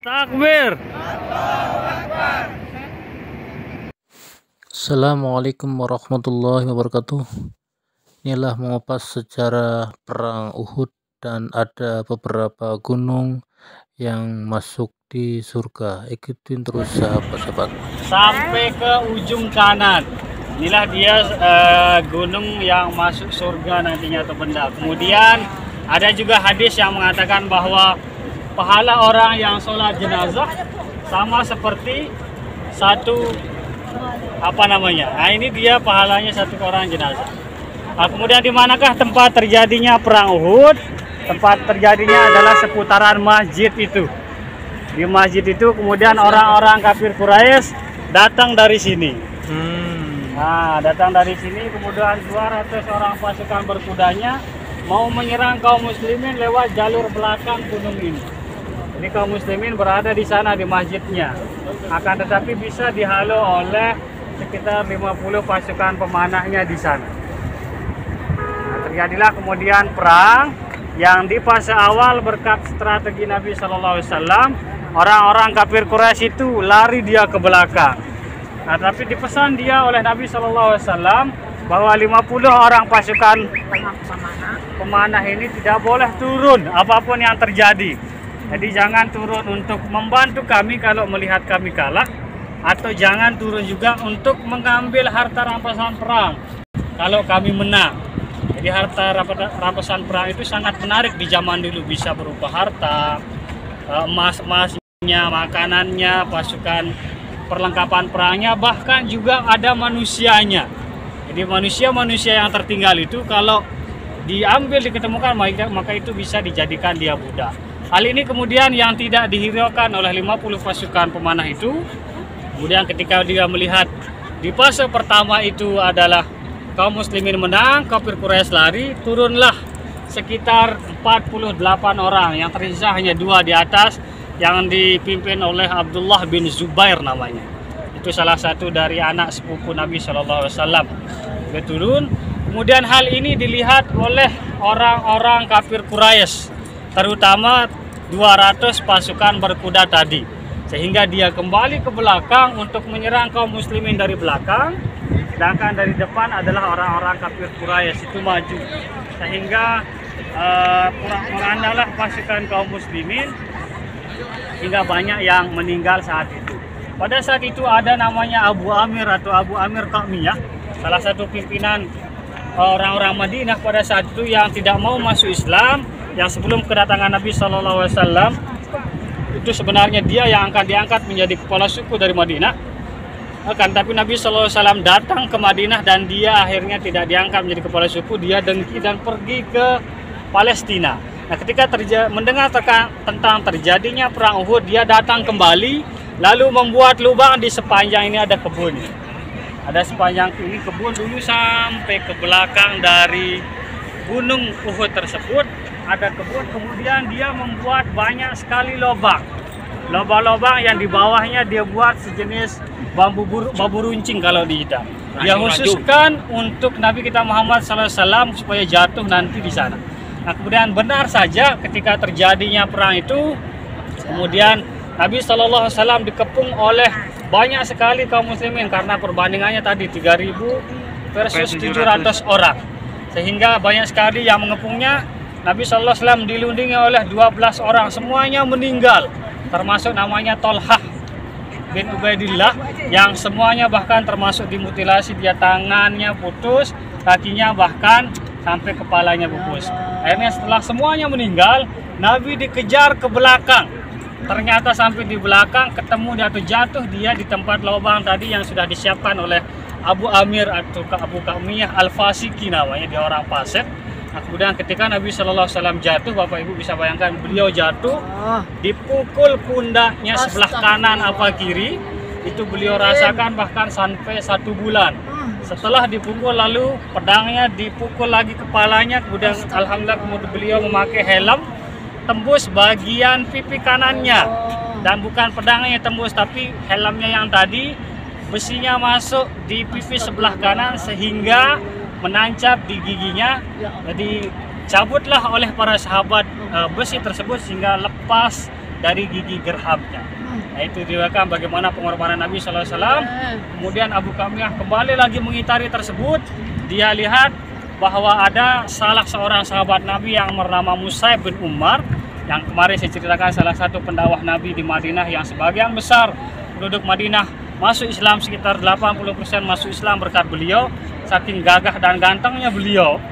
Takbir. Assalamualaikum warahmatullahi wabarakatuh. Inilah mengupas sejarah perang Uhud dan ada beberapa gunung yang masuk di surga. Ikutin terus sahabat-sahabat. Sampai ke ujung kanan. Inilah dia gunung yang masuk surga nantinya atau benda. Kemudian ada juga hadis yang mengatakan bahwa pahala orang yang sholat jenazah sama seperti satu Nah ini dia pahalanya satu orang jenazah. Nah, kemudian di manakah tempat terjadinya perang Uhud? Tempat terjadinya adalah seputaran masjid itu. Di masjid itu kemudian orang-orang kafir Quraisy datang dari sini. Nah, datang dari sini kemudian 200 orang pasukan berkudanya mau menyerang kaum muslimin lewat jalur belakang gunung ini. Jadi kaum muslimin berada di sana di masjidnya. Akan tetapi bisa dihalau oleh sekitar 50 pasukan pemanahnya di sana. Nah, terjadilah kemudian perang yang di fase awal berkat strategi Nabi Shallallahu Alaihi Wasallam, orang-orang kafir Quraisy itu lari dia ke belakang. Nah, tapi dipesan dia oleh Nabi Shallallahu Alaihi Wasallam bahwa 50 orang pasukan pemanah ini tidak boleh turun apapun yang terjadi. Jadi jangan turun untuk membantu kami kalau melihat kami kalah, atau jangan turun juga untuk mengambil harta rampasan perang kalau kami menang. Jadi harta rampasan perang itu sangat menarik di zaman dulu, bisa berupa harta, emas-emasnya, makanannya, pasukan perlengkapan perangnya, bahkan juga ada manusianya. Jadi manusia-manusia yang tertinggal itu kalau diambil, diketemukan, maka itu bisa dijadikan dia budak. Hal ini kemudian yang tidak dihiraukan oleh 50 pasukan pemanah itu. Kemudian ketika dia melihat di fase pertama itu adalah kaum muslimin menang, kafir Quraisy lari, turunlah sekitar 48 orang, yang tersisa hanya 2 di atas yang dipimpin oleh Abdullah bin Zubair namanya. Itu salah satu dari anak sepupu Nabi Shallallahu Alaihi Wasallam. Dia turun. Kemudian hal ini dilihat oleh orang-orang kafir Quraisy, terutama 200 pasukan berkuda tadi, sehingga dia kembali ke belakang untuk menyerang kaum muslimin dari belakang, sedangkan dari depan adalah orang-orang kafir Quraisy itu maju, sehingga merandalah pasukan kaum muslimin hingga banyak yang meninggal saat itu. Pada saat itu ada namanya Abu Amir atau Abu Amir Qamiyah, salah satu pimpinan orang-orang Madinah pada saat itu yang tidak mau masuk Islam, yang sebelum kedatangan Nabi Shallallahu Alaihi Wasallam itu sebenarnya dia yang akan diangkat menjadi kepala suku dari Madinah. Tapi Nabi Shallallahu Alaihi Wasallam datang ke Madinah dan dia akhirnya tidak diangkat menjadi kepala suku. Dia dengki dan pergi ke Palestina. Nah, ketika mendengar tentang terjadinya perang Uhud, dia datang kembali lalu membuat lubang di sepanjang ini ada kebun. Ada sepanjang ini kebun dulu sampai ke belakang dari gunung Uhud tersebut ada kebun. Kemudian dia membuat banyak sekali lubang-lubang yang di bawahnya dia buat sejenis bambu runcing kalau di kita. Dia khususkan untuk Nabi kita Muhammad SAW supaya jatuh nanti di sana. Nah, kemudian benar saja ketika terjadinya perang itu, kemudian Nabi SAW dikepung oleh banyak sekali kaum muslimin karena perbandingannya tadi 3.000 versus 700 orang, sehingga banyak sekali yang mengepungnya. Nabi SAW dilindungi oleh 12 orang, semuanya meninggal, termasuk namanya Tolhah bin Ubaidillah, yang semuanya bahkan termasuk dimutilasi, dia tangannya putus, kakinya bahkan sampai kepalanya pupus. Akhirnya setelah semuanya meninggal, Nabi dikejar ke belakang. Ternyata sampai di belakang ketemu dia jatuh dia di tempat lubang tadi yang sudah disiapkan oleh Abu Amir atau Abu Qamiyah Al-Fasiki namanya, dia orang fasik. Nah, kemudian ketika Nabi Shallallahu Alaihi Wasallam jatuh, Bapak Ibu bisa bayangkan, beliau jatuh dipukul pundaknya sebelah kanan apa kiri, itu beliau rasakan bahkan sampai 1 bulan. Setelah dipukul lalu pedangnya dipukul lagi kepalanya, kemudian alhamdulillah kemudian beliau memakai helm tembus bagian pipi kanannya, dan bukan pedangnya yang tembus tapi helmnya yang tadi besinya masuk di pipi sebelah kanan sehingga menancap di giginya. Jadi cabutlah oleh para sahabat besi tersebut sehingga lepas dari gigi gerhamnya. Nah, itu diriwayatkan bagaimana pengorbanan Nabi SAW. Kemudian Abu Qamiyah kembali lagi mengitari tersebut. Dia lihat bahwa ada salah seorang sahabat Nabi yang bernama Mus'ab bin Umar, yang kemarin saya ceritakan salah satu pendakwah Nabi di Madinah, yang sebagian besar penduduk Madinah masuk Islam, sekitar 80% masuk Islam berkat beliau. Saking gagah dan gantengnya beliau,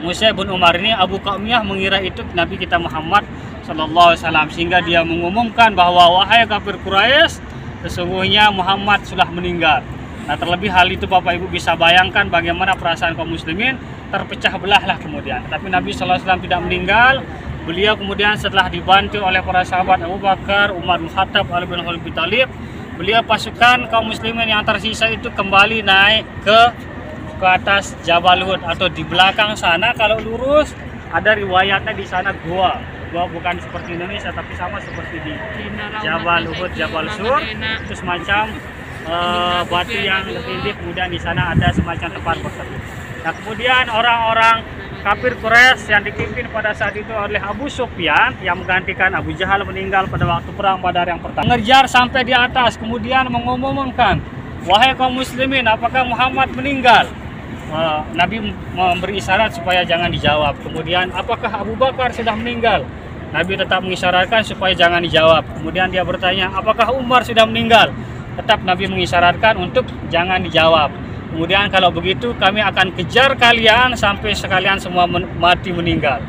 Mus'ab bin Umar ini, Abu Qamiyah mengira itu Nabi kita Muhammad SAW, sehingga dia mengumumkan bahwa wahai kafir Quraisy, sesungguhnya Muhammad sudah meninggal. Nah, terlebih hal itu Bapak Ibu bisa bayangkan bagaimana perasaan kaum muslimin, terpecah belahlah kemudian. Tapi Nabi SAW tidak meninggal. Beliau kemudian setelah dibantu oleh para sahabat Abu Bakar, Umar bin Khattab, Ali bin Abi Thalib, beliau pasukan kaum muslimin yang tersisa itu kembali naik ke atas Jabal Uhud, atau di belakang sana kalau lurus ada riwayatnya di sana gua bukan seperti Indonesia tapi sama seperti di Jabal Uhud, Jabal Sur, itu semacam batu yang tindih, kemudian di sana ada semacam tempat berteduh. Nah, kemudian orang-orang kafir Quraisy yang dipimpin pada saat itu oleh Abu Sufyan yang menggantikan Abu Jahal meninggal pada waktu perang Badar yang pertama, mengejar sampai di atas, kemudian mengumumkan, wahai kaum muslimin, apakah Muhammad meninggal? Nabi memberi isyarat supaya jangan dijawab. Kemudian, apakah Abu Bakar sudah meninggal? Nabi tetap mengisyaratkan supaya jangan dijawab. Kemudian dia bertanya, apakah Umar sudah meninggal? Tetap Nabi mengisyaratkan untuk jangan dijawab. Kemudian, kalau begitu kami akan kejar kalian sampai sekalian semua mati meninggal.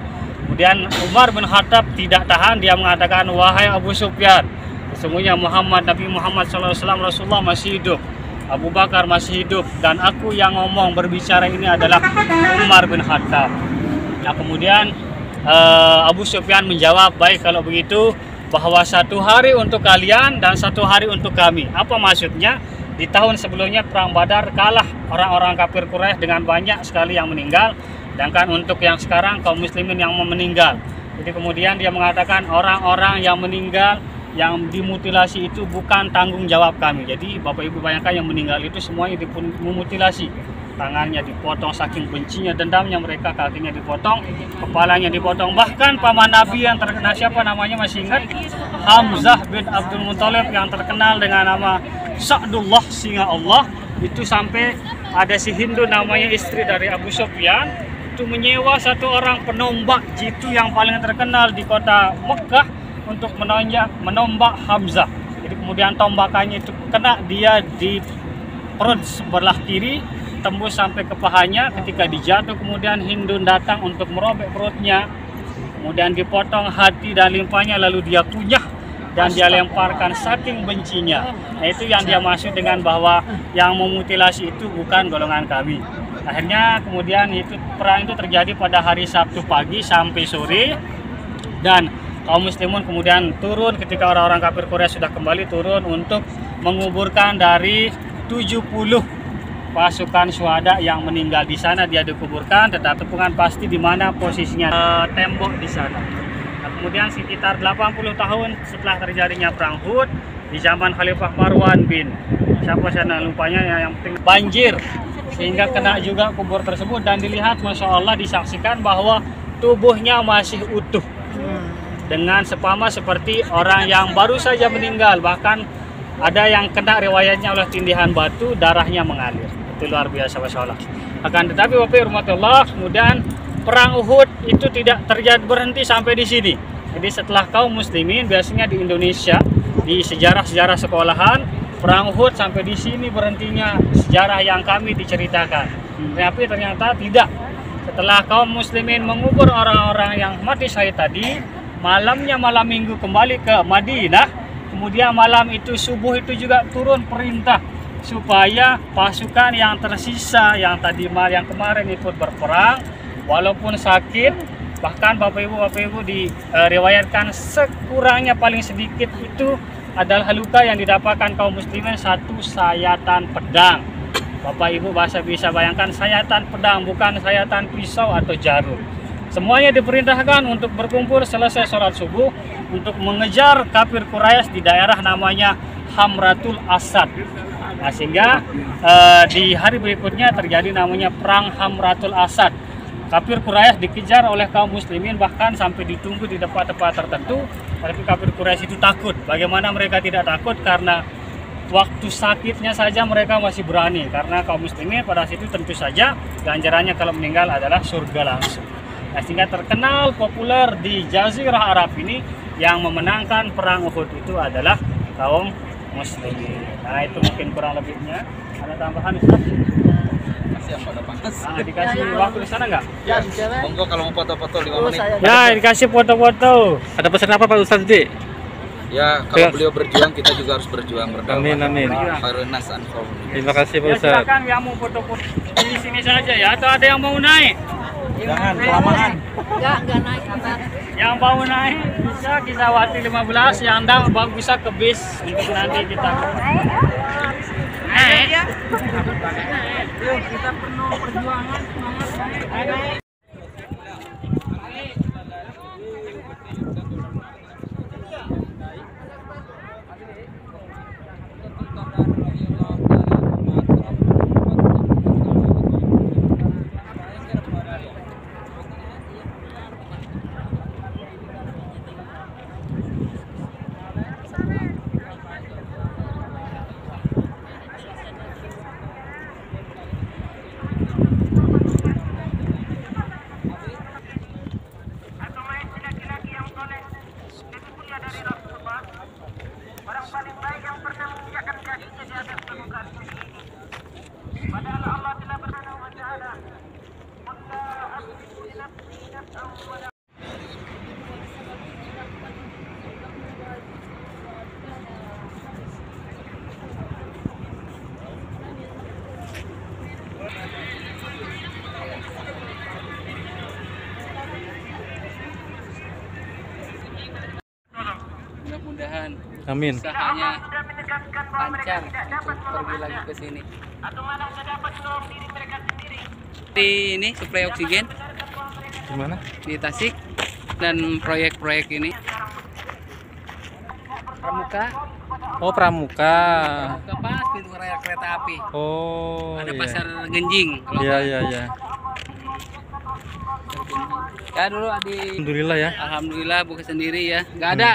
Kemudian Umar bin Khattab tidak tahan, dia mengatakan, wahai Abu Sufyan, sesungguhnya Nabi Muhammad SAW Rasulullah masih hidup, Abu Bakar masih hidup, dan aku yang ngomong berbicara ini adalah Umar bin Khattab. Nah, kemudian Abu Sufyan menjawab, baik kalau begitu, bahwa 1 hari untuk kalian dan 1 hari untuk kami. Apa maksudnya? Di tahun sebelumnya perang Badar kalah orang-orang kafir Quraisy dengan banyak sekali yang meninggal, sedangkan untuk yang sekarang kaum muslimin yang meninggal. Jadi kemudian dia mengatakan orang-orang yang meninggal, yang dimutilasi itu bukan tanggung jawab kami. Jadi Bapak Ibu bayangkan yang meninggal itu semuanya dimutilasi. Tangannya dipotong saking bencinya, dendamnya mereka, kakinya dipotong, kepalanya dipotong. Bahkan paman Nabi yang terkenal, siapa namanya masih ingat? Hamzah bin Abdul Muthalib, yang terkenal dengan nama Sa'dullah, singa Allah. Itu sampai ada si Hindu namanya istri dari Abu Sufyan, itu menyewa 1 orang penombak jitu yang paling terkenal di kota Mekah untuk menombak Hamzah. Jadi kemudian tombakannya itu kena dia di perut sebelah kiri, tembus sampai ke pahanya. Ketika dijatuh, kemudian Hindu datang untuk merobek perutnya, kemudian dipotong hati dan limpahnya, lalu dia kunyah dan dia lemparkan saking bencinya. Nah, itu yang dia maksud dengan bahwa yang memutilasi itu bukan golongan kami. Akhirnya kemudian perang itu terjadi pada hari Sabtu pagi sampai sore, dan kaum muslimun kemudian turun ketika orang-orang kafir Quraisy sudah kembali turun untuk menguburkan dari 70 pasukan syuhada yang meninggal di sana. Dia dikuburkan, tetapi bukan pasti di mana posisinya, tembok di sana. Nah, kemudian sekitar 80 tahun setelah terjadinya perang Uhud, di zaman Khalifah Marwan bin siapa saya lupanya, yang penting banjir, sehingga kena juga kubur tersebut, dan dilihat Masya Allah, disaksikan bahwa tubuhnya masih utuh dengan sepama seperti orang yang baru saja meninggal. Bahkan ada yang kena riwayatnya oleh tindihan batu, darahnya mengalir. Itu luar biasa, Masya Allah. Akan tetapi Bapak Rahmatullah, kemudian perang Uhud itu tidak berhenti sampai di sini. Jadi setelah kaum muslimin, biasanya di Indonesia di sejarah-sejarah sekolahan, perang Uhud sampai di sini berhentinya sejarah yang kami diceritakan. Tapi ternyata tidak. Setelah kaum muslimin mengubur orang-orang yang mati syahid tadi, malamnya malam minggu kembali ke Madinah. Kemudian malam itu subuh itu juga turun perintah supaya pasukan yang tersisa yang kemarin ikut berperang walaupun sakit, bahkan Bapak Ibu diriwayatkan sekurangnya paling sedikit itu adalah luka yang didapatkan kaum muslimin 1 sayatan pedang. Bapak Ibu bisa bayangkan sayatan pedang, bukan sayatan pisau atau jarum. Semuanya diperintahkan untuk berkumpul selesai sholat subuh untuk mengejar kafir Quraisy di daerah namanya Hamratul Asad. Nah, sehingga di hari berikutnya terjadi namanya perang Hamratul Asad. kafir Quraisy dikejar oleh kaum muslimin, bahkan sampai ditunggu di tempat-tempat tertentu. Tapi kafir Quraisy itu takut. Bagaimana mereka tidak takut? Karena waktu sakitnya saja mereka masih berani, karena kaum muslimin pada situ tentu saja ganjarannya kalau meninggal adalah surga langsung. Nah, sehingga terkenal populer di Jazirah Arab ini yang memenangkan perang Uhud itu adalah kaum muslimin. Nah, itu mungkin kurang lebihnya. Ada tambahan Ustaz? Masih yang pada panas. Nah, dikasih waktu di sana nggak? Ya, monggo kalau mau foto-foto 5 menit. Ya, dikasih foto-foto. Ada pesan apa Pak Ustadz Dik? Ya, kalau beliau berjuang, kita juga harus berjuang berdua. Amin, amin. Khairun nas anfa'uhum. Terima kasih Pak Ya, Ustadz. silakan yang mau foto-foto di sini saja ya, atau ada yang mau naik? Jangan kelamaan. Enggak naik Pak. Yang mau naik bisa Kisawati 15, yang enggak bisa ke bis untuk nanti kita. Naik. Yuk, kita penuh perjuangan, semangat naik. Mudah-mudahan Amin. usahanya lancar untuk pergi lagi ke sini. Di ini suplai oksigen Gimana? di Tasik dan proyek-proyek ini. Pramuka, Oh, Pramuka. Pramuka pas pintu rel kereta api. Oh, Ada iya. pasar Genjing. Kalau Iya, iya, iya. ya dulu Adi. Alhamdulillah ya. Alhamdulillah buka sendiri ya. Nggak ada